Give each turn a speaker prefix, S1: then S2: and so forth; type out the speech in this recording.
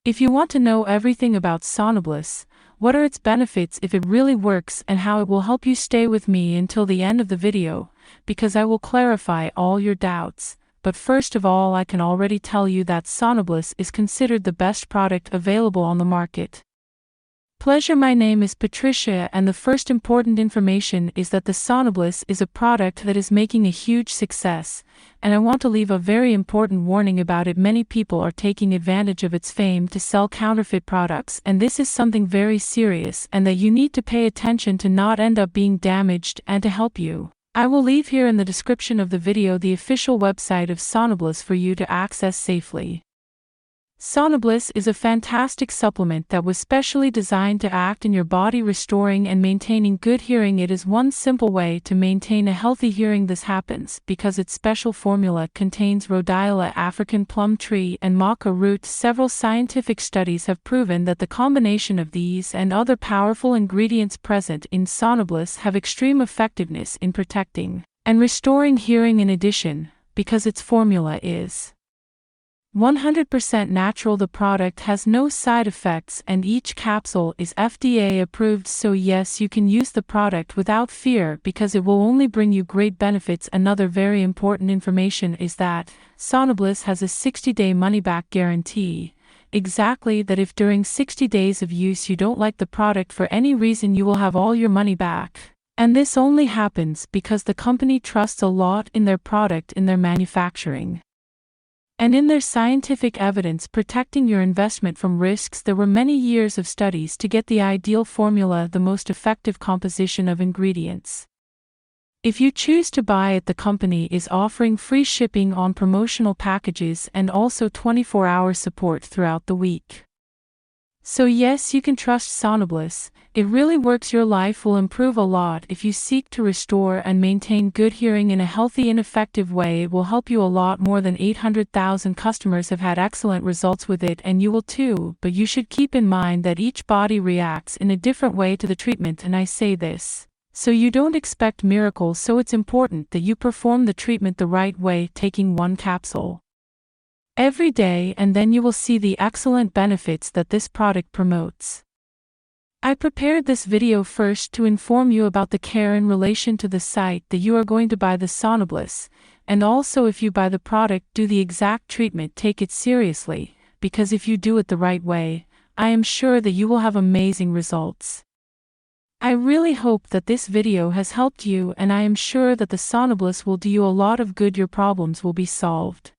S1: If you want to know everything about Sonobliss, what are its benefits if it really works and how it will help you, stay with me until the end of the video, because I will clarify all your doubts. But first of all, I can already tell you that Sonobliss is considered the best product available on the market. Pleasure, my name is Patricia, and the first important information is that the Sonobliss is a product that is making a huge success, and I want to leave a very important warning about it. Many people are taking advantage of its fame to sell counterfeit products, and this is something very serious and that you need to pay attention to not end up being damaged. And to help you, I will leave here in the description of the video the official website of Sonobliss for you to access safely. Sonobliss is a fantastic supplement that was specially designed to act in your body, restoring and maintaining good hearing. It is one simple way to maintain a healthy hearing. This happens because its special formula contains rhodiola, African plum tree, and maca root. Several scientific studies have proven that the combination of these and other powerful ingredients present in Sonobliss have extreme effectiveness in protecting and restoring hearing. In addition, because its formula is 100% natural, the product has no side effects and each capsule is FDA approved, so yes, you can use the product without fear because it will only bring you great benefits. Another very important information is that Sonobliss has a 60-day money-back guarantee. Exactly that, if during 60 days of use you don't like the product for any reason, you will have all your money back. And this only happens because the company trusts a lot in their product, in their manufacturing, and in their scientific evidence protecting your investment from risks. There were many years of studies to get the ideal formula, the most effective composition of ingredients. If you choose to buy it, the company is offering free shipping on promotional packages and also 24-hour support throughout the week. So yes, you can trust Sonobliss. It really works. Your life will improve a lot if you seek to restore and maintain good hearing in a healthy and effective way. It will help you a lot. More than 800,000 customers have had excellent results with it, and you will too. But you should keep in mind that each body reacts in a different way to the treatment, and I say this so you don't expect miracles. So it's important that you perform the treatment the right way, taking one capsule every day, and then you will see the excellent benefits that this product promotes. I prepared this video first to inform you about the care in relation to the site that you are going to buy the Sonobliss, and also if you buy the product, do the exact treatment, take it seriously, because if you do it the right way, I am sure that you will have amazing results. I really hope that this video has helped you, and I am sure that the Sonobliss will do you a lot of good. Your problems will be solved.